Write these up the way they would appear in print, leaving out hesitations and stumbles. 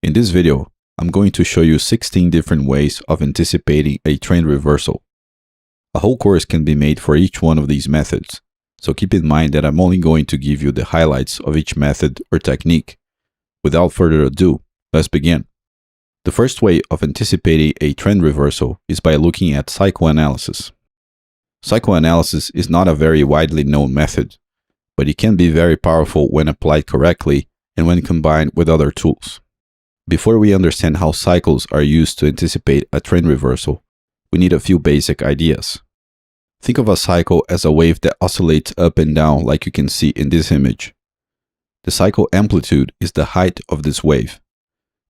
In this video, I'm going to show you 16 different ways of anticipating a trend reversal. A whole course can be made for each one of these methods, so keep in mind that I'm only going to give you the highlights of each method or technique. Without further ado, let's begin. The first way of anticipating a trend reversal is by looking at psychoanalysis. Psychoanalysis is not a very widely known method, but it can be very powerful when applied correctly and when combined with other tools. Before we understand how cycles are used to anticipate a trend reversal, we need a few basic ideas. Think of a cycle as a wave that oscillates up and down like you can see in this image. The cycle amplitude is the height of this wave.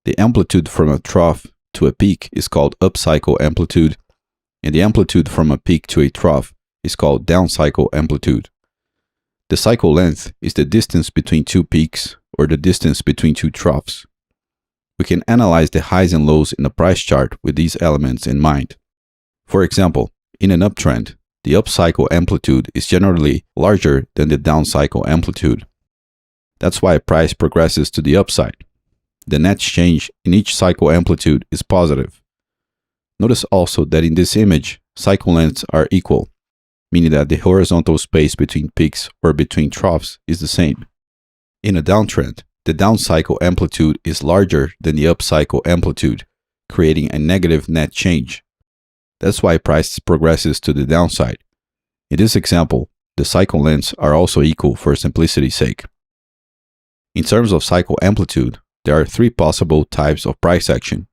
The amplitude from a trough to a peak is called upcycle amplitude, and the amplitude from a peak to a trough is called downcycle amplitude. The cycle length is the distance between two peaks or the distance between two troughs. We can analyze the highs and lows in the price chart with these elements in mind. For example, in an uptrend, the upcycle amplitude is generally larger than the downcycle amplitude. That's why a price progresses to the upside. The net change in each cycle amplitude is positive. Notice also that in this image, cycle lengths are equal, meaning that the horizontal space between peaks or between troughs is the same. In a downtrend, the downcycle amplitude is larger than the upcycle amplitude, creating a negative net change. That's why price progresses to the downside. In this example, the cycle lengths are also equal for simplicity's sake. In terms of cycle amplitude, there are three possible types of price action: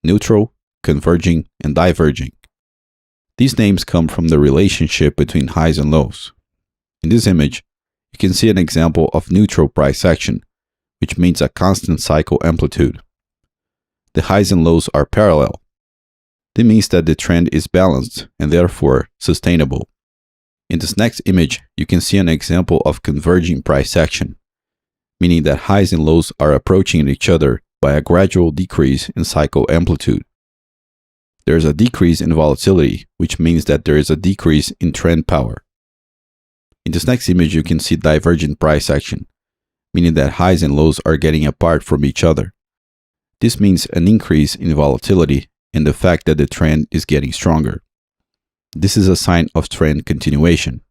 neutral, converging, and diverging. These names come from the relationship between highs and lows. In this image, you can see an example of neutral price action, which means a constant cycle amplitude. The highs and lows are parallel. This means that the trend is balanced and therefore sustainable. In this next image, you can see an example of converging price action, meaning that highs and lows are approaching each other by a gradual decrease in cycle amplitude. There is a decrease in volatility, which means that there is a decrease in trend power. In this next image, you can see divergent price action, meaning that highs and lows are getting apart from each other. This means an increase in volatility and the fact that the trend is getting stronger. This is a sign of trend continuation.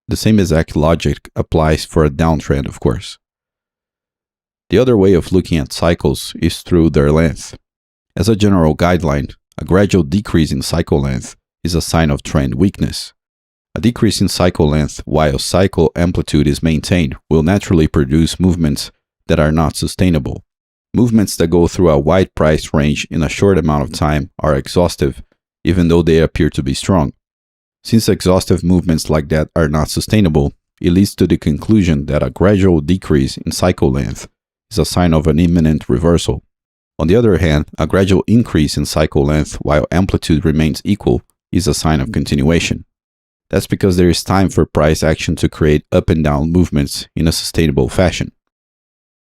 The same exact logic applies for a downtrend, of course. The other way of looking at cycles is through their length. As a general guideline, a gradual decrease in cycle length is a sign of trend weakness. A decrease in cycle length while cycle amplitude is maintained will naturally produce movements that are not sustainable. Movements that go through a wide price range in a short amount of time are exhaustive, even though they appear to be strong. Since exhaustive movements like that are not sustainable, it leads to the conclusion that a gradual decrease in cycle length is a sign of an imminent reversal. On the other hand, a gradual increase in cycle length while amplitude remains equal is a sign of continuation. That's because there is time for price action to create up and down movements in a sustainable fashion.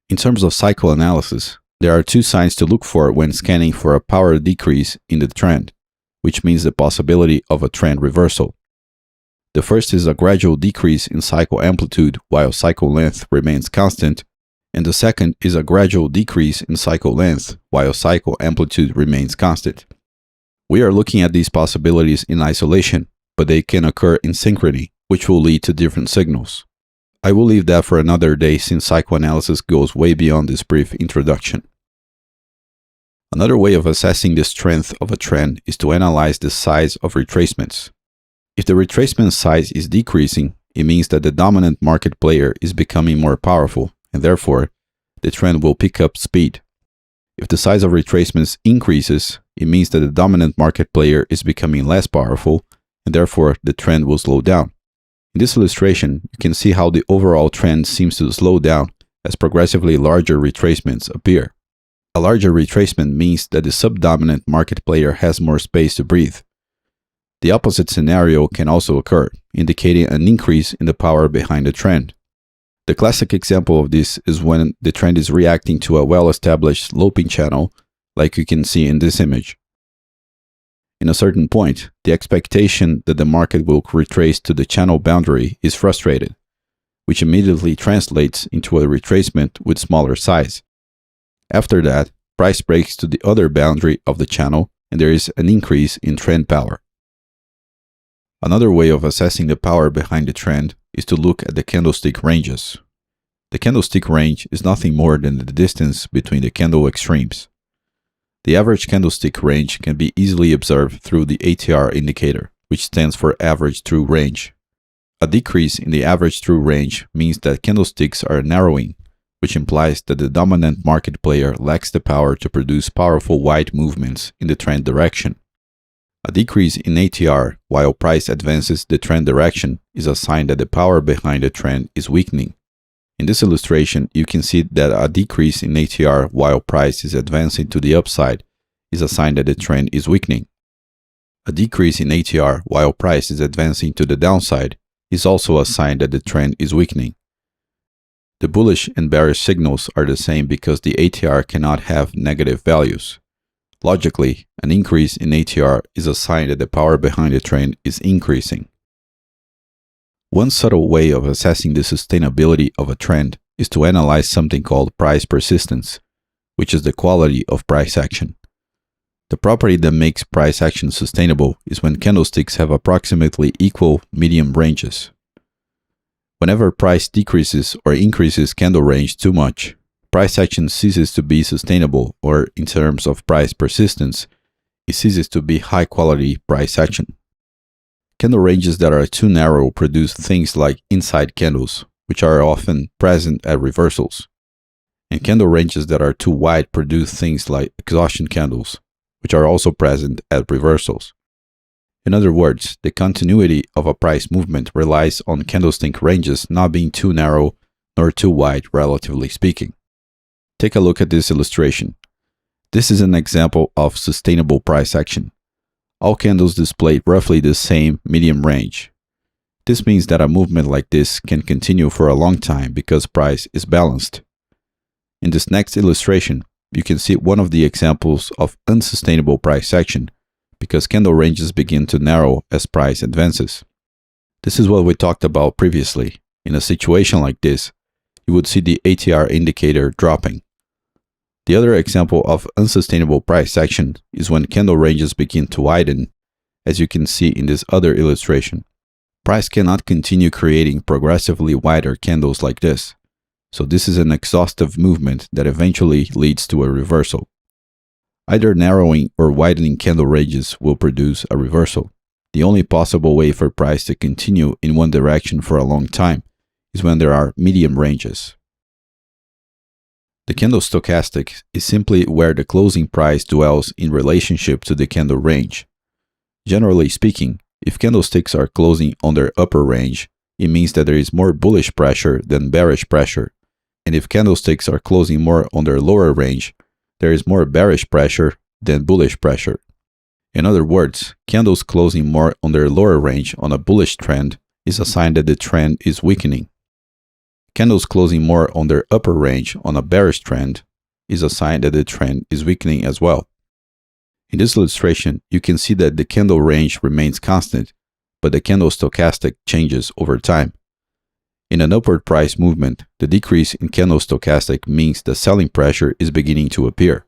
In terms of cycle analysis, there are two signs to look for when scanning for a power decrease in the trend, which means the possibility of a trend reversal. The first is a gradual decrease in cycle amplitude while cycle length remains constant, and the second is a gradual decrease in cycle length while cycle amplitude remains constant. We are looking at these possibilities in isolation, but they can occur in synchrony, which will lead to different signals. I will leave that for another day since psychoanalysis goes way beyond this brief introduction. Another way of assessing the strength of a trend is to analyze the size of retracements. If the retracement size is decreasing, it means that the dominant market player is becoming more powerful, and therefore, the trend will pick up speed. If the size of retracements increases, it means that the dominant market player is becoming less powerful, and therefore the trend will slow down. In this illustration, you can see how the overall trend seems to slow down as progressively larger retracements appear. A larger retracement means that the subdominant market player has more space to breathe. The opposite scenario can also occur, indicating an increase in the power behind the trend. The classic example of this is when the trend is reacting to a well-established sloping channel, like you can see in this image. In a certain point, the expectation that the market will retrace to the channel boundary is frustrated, which immediately translates into a retracement with smaller size. After that, price breaks to the other boundary of the channel and there is an increase in trend power. Another way of assessing the power behind the trend is to look at the candlestick ranges. The candlestick range is nothing more than the distance between the candle extremes. The average candlestick range can be easily observed through the ATR indicator, which stands for average true range. A decrease in the average true range means that candlesticks are narrowing, which implies that the dominant market player lacks the power to produce powerful wide movements in the trend direction. A decrease in ATR while price advances the trend direction is a sign that the power behind the trend is weakening. In this illustration, you can see that a decrease in ATR while price is advancing to the upside is a sign that the trend is weakening. A decrease in ATR while price is advancing to the downside is also a sign that the trend is weakening. The bullish and bearish signals are the same because the ATR cannot have negative values. Logically, an increase in ATR is a sign that the power behind the trend is increasing. One subtle way of assessing the sustainability of a trend is to analyze something called price persistence, which is the quality of price action. The property that makes price action sustainable is when candlesticks have approximately equal medium ranges. Whenever price decreases or increases candle range too much, price action ceases to be sustainable, or in terms of price persistence, it ceases to be high-quality price action. Candle ranges that are too narrow produce things like inside candles, which are often present at reversals. And candle ranges that are too wide produce things like exhaustion candles, which are also present at reversals. In other words, the continuity of a price movement relies on candlestick ranges not being too narrow nor too wide, relatively speaking. Take a look at this illustration. This is an example of sustainable price action. All candles display roughly the same medium range. This means that a movement like this can continue for a long time because price is balanced. In this next illustration, you can see one of the examples of unsustainable price action because candle ranges begin to narrow as price advances. This is what we talked about previously. In a situation like this, you would see the ATR indicator dropping. The other example of unsustainable price action is when candle ranges begin to widen, as you can see in this other illustration. Price cannot continue creating progressively wider candles like this, so this is an exhaustive movement that eventually leads to a reversal. Either narrowing or widening candle ranges will produce a reversal. The only possible way for price to continue in one direction for a long time is when there are medium ranges. The candle stochastic is simply where the closing price dwells in relationship to the candle range. Generally speaking, if candlesticks are closing on their upper range, it means that there is more bullish pressure than bearish pressure, and if candlesticks are closing more on their lower range, there is more bearish pressure than bullish pressure. In other words, candles closing more on their lower range on a bullish trend is a sign that the trend is weakening. Candles closing more on their upper range on a bearish trend is a sign that the trend is weakening as well. In this illustration, you can see that the candle range remains constant, but the candle stochastic changes over time. In an upward price movement, the decrease in candle stochastic means the selling pressure is beginning to appear.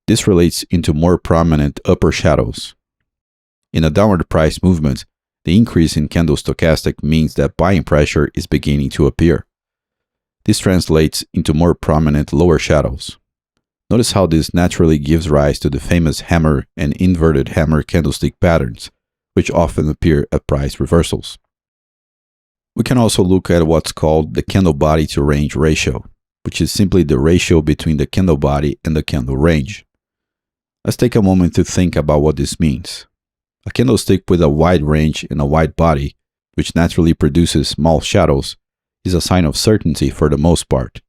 This relates into more prominent upper shadows. In a downward price movement, the increase in candle stochastic means that buying pressure is beginning to appear. This translates into more prominent lower shadows. Notice how this naturally gives rise to the famous hammer and inverted hammer candlestick patterns, which often appear at price reversals. We can also look at what's called the candle body to range ratio, which is simply the ratio between the candle body and the candle range. Let's take a moment to think about what this means. A candlestick with a wide range and a wide body, which naturally produces small shadows, is a sign of certainty for the most part.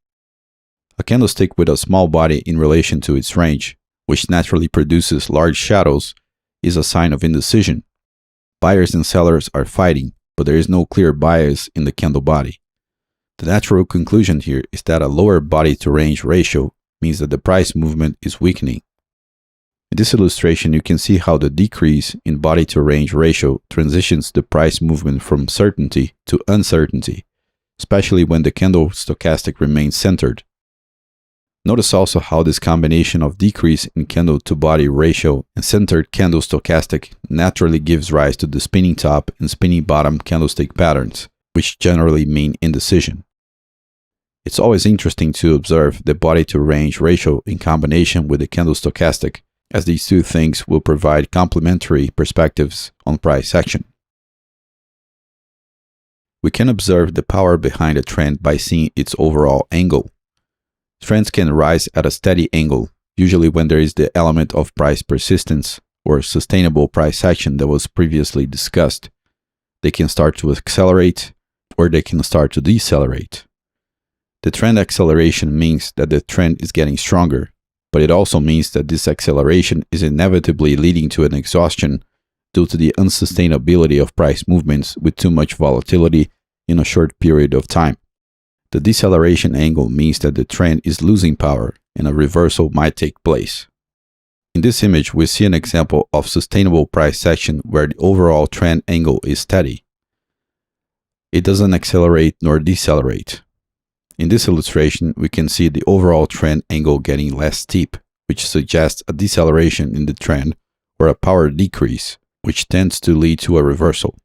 A candlestick with a small body in relation to its range, which naturally produces large shadows, is a sign of indecision. Buyers and sellers are fighting, but there is no clear bias in the candle body. The natural conclusion here is that a lower body to range ratio means that the price movement is weakening. In this illustration, you can see how the decrease in body to range ratio transitions the price movement from certainty to uncertainty, especially when the candle stochastic remains centered. Notice also how this combination of decrease in candle-to-body ratio and centered candle stochastic naturally gives rise to the spinning top and spinning bottom candlestick patterns, which generally mean indecision. It's always interesting to observe the body-to-range ratio in combination with the candle stochastic, as these two things will provide complementary perspectives on price action. We can observe the power behind a trend by seeing its overall angle. Trends can rise at a steady angle, usually when there is the element of price persistence or sustainable price action that was previously discussed. They can start to accelerate or they can start to decelerate. The trend acceleration means that the trend is getting stronger, but it also means that this acceleration is inevitably leading to an exhaustion due to the unsustainability of price movements with too much volatility in a short period of time. The deceleration angle means that the trend is losing power and a reversal might take place. In this image, we see an example of sustainable price action where the overall trend angle is steady. It doesn't accelerate nor decelerate. In this illustration, we can see the overall trend angle getting less steep, which suggests a deceleration in the trend or a power decrease, which tends to lead to a reversal.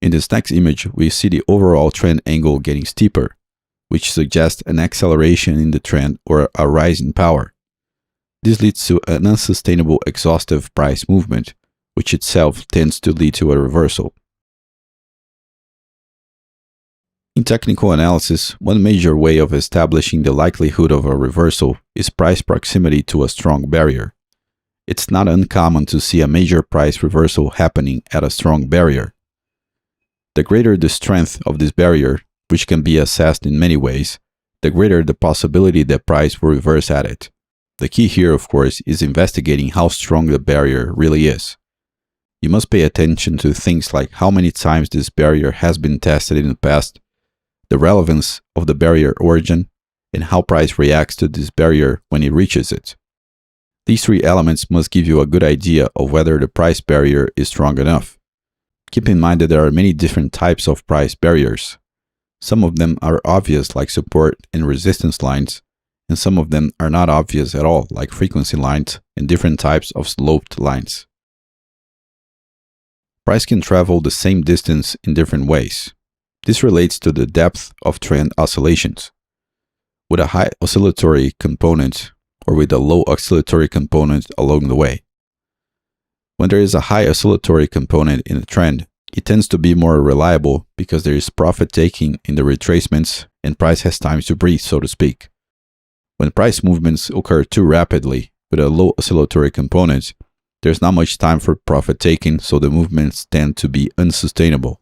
In this next image, we see the overall trend angle getting steeper, which suggests an acceleration in the trend or a rise in power. This leads to an unsustainable exhaustive price movement, which itself tends to lead to a reversal. In technical analysis, one major way of establishing the likelihood of a reversal is price proximity to a strong barrier. It's not uncommon to see a major price reversal happening at a strong barrier. The greater the strength of this barrier, which can be assessed in many ways, the greater the possibility that price will reverse at it. The key here, of course, is investigating how strong the barrier really is. You must pay attention to things like how many times this barrier has been tested in the past, the relevance of the barrier origin, and how price reacts to this barrier when it reaches it. These three elements must give you a good idea of whether the price barrier is strong enough. Keep in mind that there are many different types of price barriers. Some of them are obvious, like support and resistance lines, and some of them are not obvious at all, like frequency lines and different types of sloped lines. Price can travel the same distance in different ways. This relates to the depth of trend oscillations. With a high oscillatory component or with a low oscillatory component along the way. When there is a high oscillatory component in a trend, it tends to be more reliable because there is profit taking in the retracements and price has time to breathe, so to speak. When price movements occur too rapidly with a low oscillatory component, there's not much time for profit taking, so the movements tend to be unsustainable.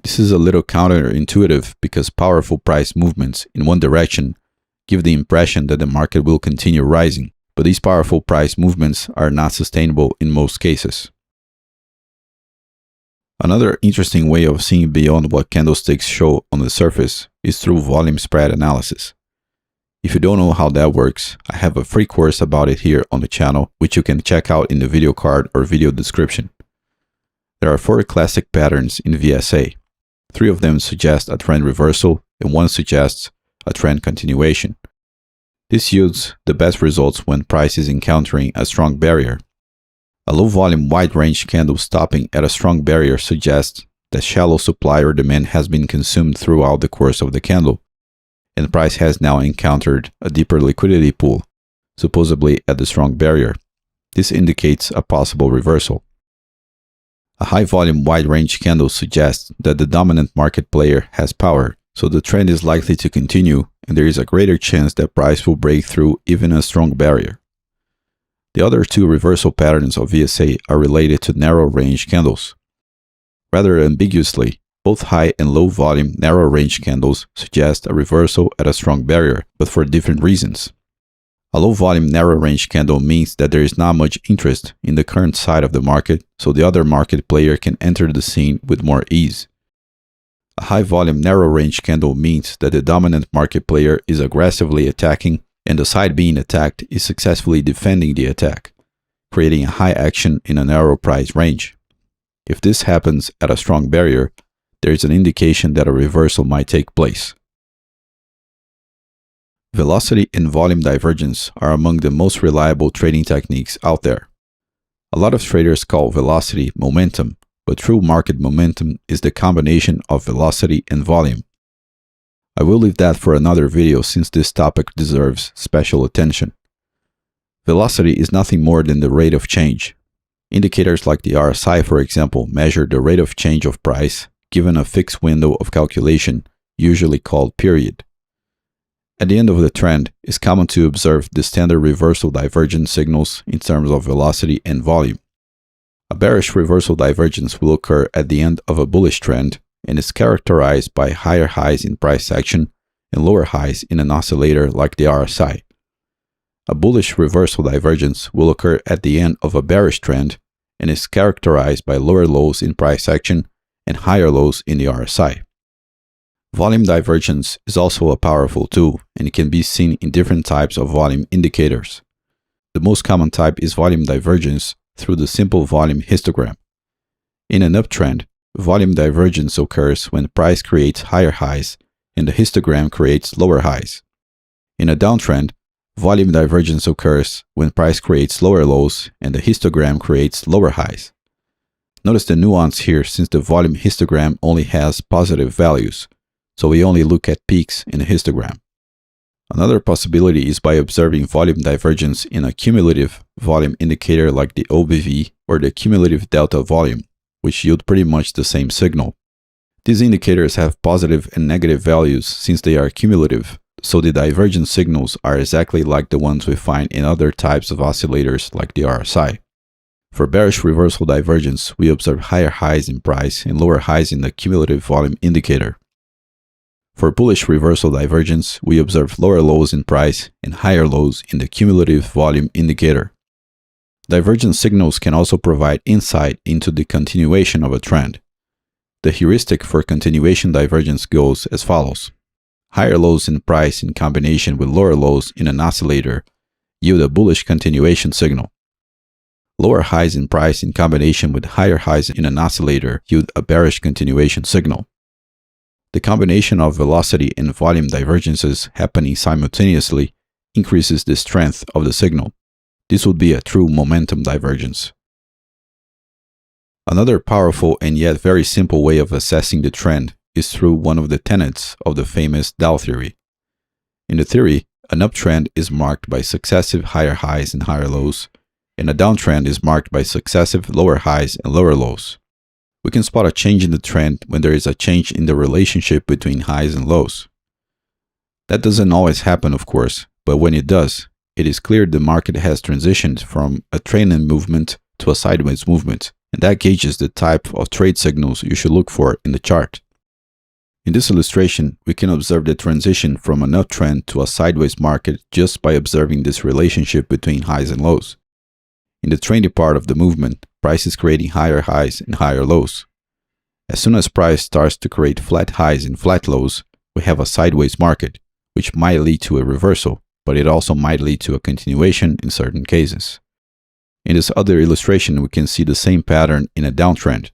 This is a little counterintuitive because powerful price movements in one direction give the impression that the market will continue rising, but these powerful price movements are not sustainable in most cases. Another interesting way of seeing beyond what candlesticks show on the surface is through volume spread analysis. If you don't know how that works, I have a free course about it here on the channel, which you can check out in the video card or video description. There are 4 classic patterns in VSA. 3 of them suggest a trend reversal and 1 suggests a trend continuation. This yields the best results when price is encountering a strong barrier. A low volume wide range candle stopping at a strong barrier suggests that shallow supply or demand has been consumed throughout the course of the candle, and price has now encountered a deeper liquidity pool, supposedly at the strong barrier. This indicates a possible reversal. A high volume wide range candle suggests that the dominant market player has power, so the trend is likely to continue and there is a greater chance that price will break through even a strong barrier. The other 2 reversal patterns of VSA are related to narrow range candles. Rather ambiguously, both high and low volume narrow range candles suggest a reversal at a strong barrier, but for different reasons. A low volume narrow range candle means that there is not much interest in the current side of the market, so the other market player can enter the scene with more ease. A high volume narrow range candle means that the dominant market player is aggressively attacking and the side being attacked is successfully defending the attack, creating a high action in a narrow price range. If this happens at a strong barrier, there is an indication that a reversal might take place. Velocity and volume divergence are among the most reliable trading techniques out there. A lot of traders call velocity momentum, but true market momentum is the combination of velocity and volume. I will leave that for another video since this topic deserves special attention. Velocity is nothing more than the rate of change. Indicators like the RSI, for example, measure the rate of change of price given a fixed window of calculation, usually called period. At the end of the trend, it's common to observe the standard reversal divergence signals in terms of velocity and volume. A bearish reversal divergence will occur at the end of a bullish trend and is characterized by higher highs in price action and lower highs in an oscillator like the RSI. A bullish reversal divergence will occur at the end of a bearish trend and is characterized by lower lows in price action and higher lows in the RSI. Volume divergence is also a powerful tool, and it can be seen in different types of volume indicators. The most common type is volume divergence through the simple volume histogram. In an uptrend, volume divergence occurs when price creates higher highs and the histogram creates lower highs. In a downtrend, volume divergence occurs when price creates lower lows and the histogram creates lower highs. Notice the nuance here since the volume histogram only has positive values, so we only look at peaks in the histogram. Another possibility is by observing volume divergence in a cumulative volume indicator like the OBV or the cumulative delta volume, which yield pretty much the same signal. These indicators have positive and negative values since they are cumulative, so the divergent signals are exactly like the ones we find in other types of oscillators like the RSI. For bearish reversal divergence, we observe higher highs in price and lower highs in the cumulative volume indicator. For bullish reversal divergence, we observe lower lows in price and higher lows in the cumulative volume indicator. Divergent signals can also provide insight into the continuation of a trend. The heuristic for continuation divergence goes as follows. Higher lows in price in combination with lower lows in an oscillator yield a bullish continuation signal. Lower highs in price in combination with higher highs in an oscillator yield a bearish continuation signal. The combination of velocity and volume divergences happening simultaneously increases the strength of the signal. This would be a true momentum divergence. Another powerful and yet very simple way of assessing the trend is through one of the tenets of the famous Dow theory. In the theory, an uptrend is marked by successive higher highs and higher lows, and a downtrend is marked by successive lower highs and lower lows. We can spot a change in the trend when there is a change in the relationship between highs and lows. That doesn't always happen, of course, but when it does, it is clear the market has transitioned from a trend movement to a sideways movement, and that gauges the type of trade signals you should look for in the chart. In this illustration, we can observe the transition from an uptrend to a sideways market just by observing this relationship between highs and lows. In the trendy part of the movement, price is creating higher highs and higher lows. As soon as price starts to create flat highs and flat lows, we have a sideways market, which might lead to a reversal, but it also might lead to a continuation in certain cases. In this other illustration, we can see the same pattern in a downtrend.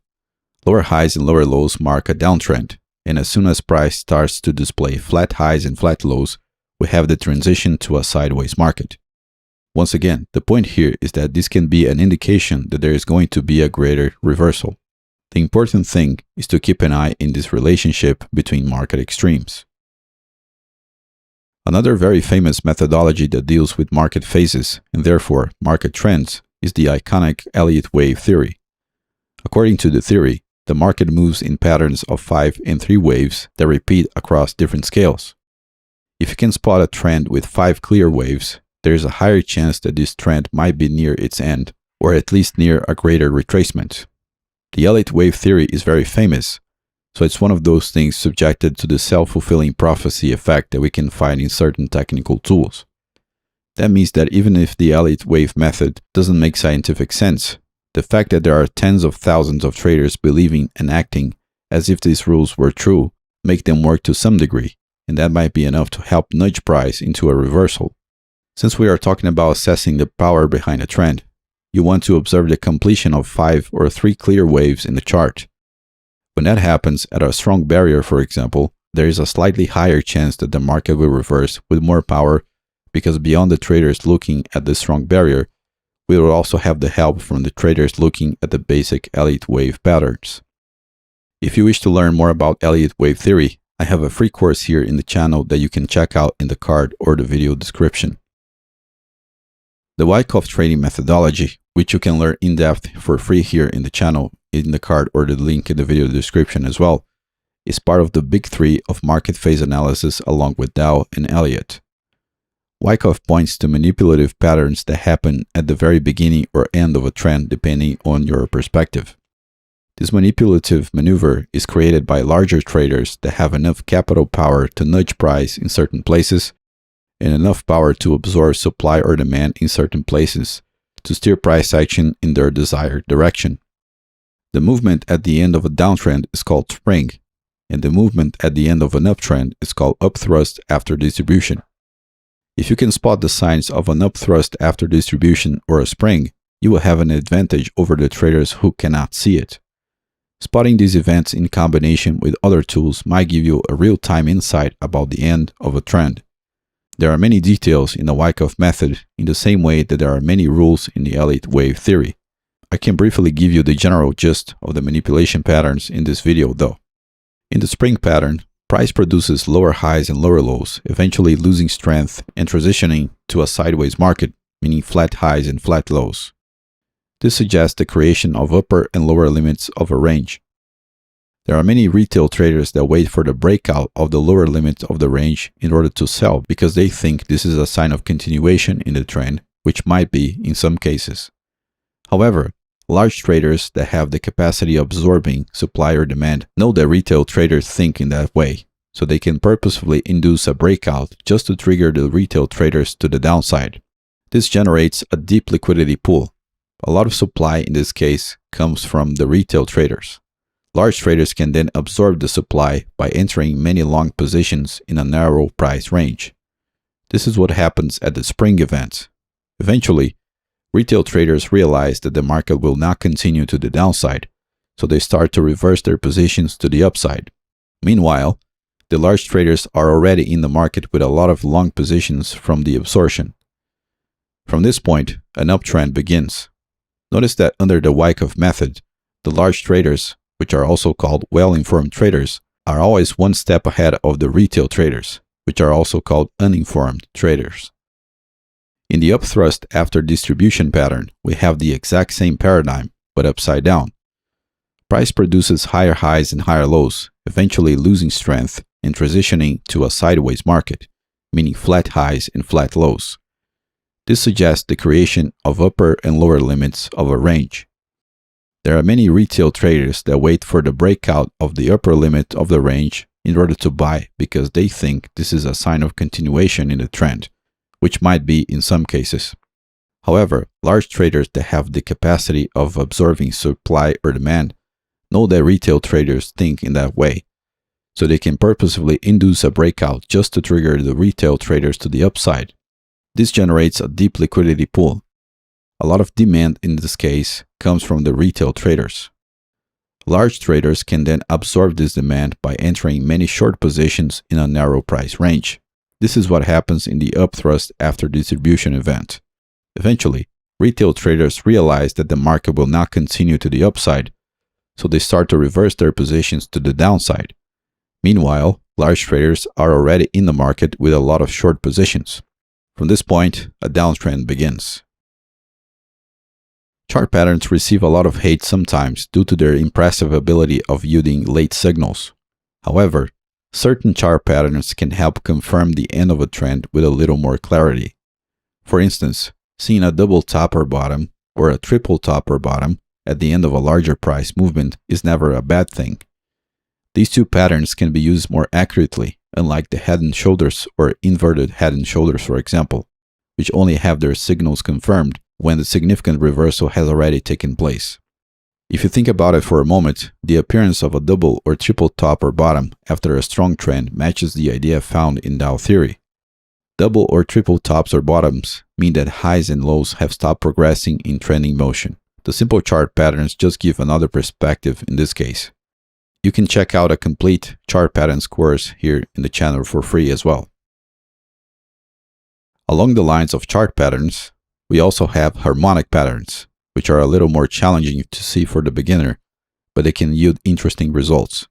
Lower highs and lower lows mark a downtrend, and as soon as price starts to display flat highs and flat lows, we have the transition to a sideways market. Once again, the point here is that this can be an indication that there is going to be a greater reversal. The important thing is to keep an eye in this relationship between market extremes. Another very famous methodology that deals with market phases and therefore market trends is the iconic Elliott wave theory. According to the theory, the market moves in patterns of 5 and 3 waves that repeat across different scales. If you can spot a trend with 5 clear waves, there is a higher chance that this trend might be near its end, or at least near a greater retracement. The Elliott wave theory is very famous, so it's one of those things subjected to the self-fulfilling prophecy effect that we can find in certain technical tools. That means that even if the Elliott wave method doesn't make scientific sense, the fact that there are tens of thousands of traders believing and acting as if these rules were true make them work to some degree, and that might be enough to help nudge price into a reversal. Since we are talking about assessing the power behind a trend, you want to observe the completion of 5 or 3 clear waves in the chart. When that happens at a strong barrier, for example, there is a slightly higher chance that the market will reverse with more power, because beyond the traders looking at the strong barrier, we will also have the help from the traders looking at the basic Elliott wave patterns. If you wish to learn more about Elliott wave theory, I have a free course here in the channel that you can check out in the card or the video description. The Wyckoff trading methodology, which you can learn in depth for free here in the channel, in the card or the link in the video description as well, is part of the big three of market phase analysis along with Dow and Elliott. Wyckoff points to manipulative patterns that happen at the very beginning or end of a trend depending on your perspective. This manipulative maneuver is created by larger traders that have enough capital power to nudge price in certain places and enough power to absorb supply or demand in certain places to steer price action in their desired direction. The movement at the end of a downtrend is called spring, and the movement at the end of an uptrend is called upthrust after distribution. If you can spot the signs of an upthrust after distribution or a spring, you will have an advantage over the traders who cannot see it. Spotting these events in combination with other tools might give you a real-time insight about the end of a trend. There are many details in the Wyckoff method in the same way that there are many rules in the Elliott wave theory. I can briefly give you the general gist of the manipulation patterns in this video though. In the spring pattern, price produces lower highs and lower lows, eventually losing strength and transitioning to a sideways market, meaning flat highs and flat lows. This suggests the creation of upper and lower limits of a range. There are many retail traders that wait for the breakout of the lower limit of the range in order to sell because they think this is a sign of continuation in the trend, which might be in some cases. However, large traders that have the capacity of absorbing supply or demand know that retail traders think in that way, so they can purposefully induce a breakout just to trigger the retail traders to the downside. This generates a deep liquidity pool. A lot of supply in this case comes from the retail traders. Large traders can then absorb the supply by entering many long positions in a narrow price range. This is what happens at the spring event. Eventually, retail traders realize that the market will not continue to the downside, so they start to reverse their positions to the upside. Meanwhile, the large traders are already in the market with a lot of long positions from the absorption. From this point, an uptrend begins. Notice that under the Wyckoff method, the large traders, which are also called well-informed traders, are always one step ahead of the retail traders, which are also called uninformed traders. In the upthrust after distribution pattern, we have the exact same paradigm, but upside down. Price produces higher highs and higher lows, eventually losing strength and transitioning to a sideways market, meaning flat highs and flat lows. This suggests the creation of upper and lower limits of a range. There are many retail traders that wait for the breakout of the upper limit of the range in order to buy because they think this is a sign of continuation in the trend, which might be in some cases. However, large traders that have the capacity of absorbing supply or demand know that retail traders think in that way, so they can purposefully induce a breakout just to trigger the retail traders to the upside. This generates a deep liquidity pool. A lot of demand in this case comes from the retail traders. Large traders can then absorb this demand by entering many short positions in a narrow price range. This is what happens in the upthrust after distribution event. Eventually, retail traders realize that the market will not continue to the upside, so they start to reverse their positions to the downside. Meanwhile, large traders are already in the market with a lot of short positions. From this point, a downtrend begins. Chart patterns receive a lot of hate sometimes due to their impressive ability of yielding late signals. However, certain chart patterns can help confirm the end of a trend with a little more clarity. For instance, seeing a double top or bottom or a triple top or bottom at the end of a larger price movement is never a bad thing. These two patterns can be used more accurately, unlike the head and shoulders or inverted head and shoulders, for example, which only have their signals confirmed when the significant reversal has already taken place. If you think about it for a moment, the appearance of a double or triple top or bottom after a strong trend matches the idea found in Dow theory. Double or triple tops or bottoms mean that highs and lows have stopped progressing in trending motion. The simple chart patterns just give another perspective in this case. You can check out a complete chart patterns course here in the channel for free as well. Along the lines of chart patterns, we also have harmonic patterns, which are a little more challenging to see for the beginner, but they can yield interesting results.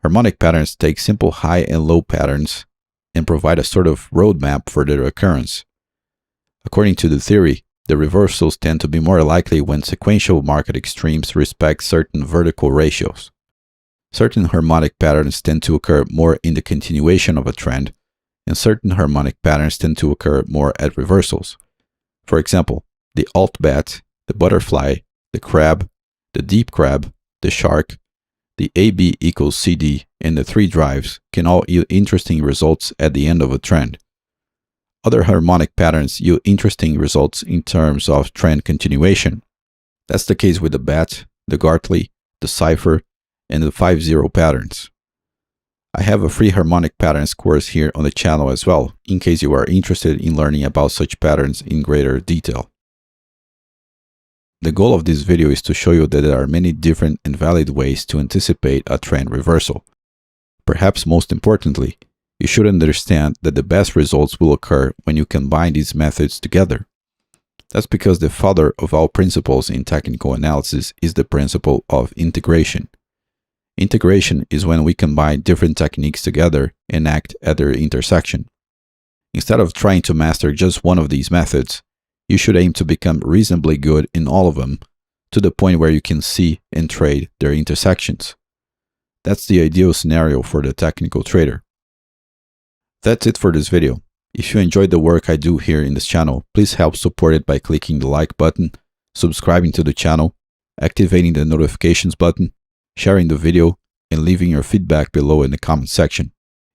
Harmonic patterns take simple high and low patterns and provide a sort of roadmap for their occurrence. According to the theory, the reversals tend to be more likely when sequential market extremes respect certain vertical ratios. Certain harmonic patterns tend to occur more in the continuation of a trend, and certain harmonic patterns tend to occur more at reversals. For example, the alt bat, the butterfly, the crab, the deep crab, the shark, the AB equals CD, and the three drives can all yield interesting results at the end of a trend. Other harmonic patterns yield interesting results in terms of trend continuation. That's the case with the bat, the Gartley, the cipher, and the 5-0 patterns. I have a free harmonic patterns course here on the channel as well, in case you are interested in learning about such patterns in greater detail. The goal of this video is to show you that there are many different and valid ways to anticipate a trend reversal. Perhaps most importantly, you should understand that the best results will occur when you combine these methods together. That's because the father of all principles in technical analysis is the principle of integration. Integration is when we combine different techniques together and act at their intersection. Instead of trying to master just one of these methods, you should aim to become reasonably good in all of them, to the point where you can see and trade their intersections. That's the ideal scenario for the technical trader. That's it for this video. If you enjoyed the work I do here in this channel, please help support it by clicking the like button, subscribing to the channel, activating the notifications button, sharing the video, and leaving your feedback below in the comment section.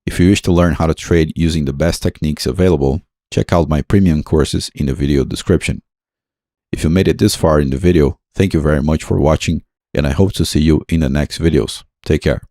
If you wish to learn how to trade using the best techniques available, check out my premium courses in the video description. If you made it this far in the video, thank you very much for watching, and I hope to see you in the next videos. Take care.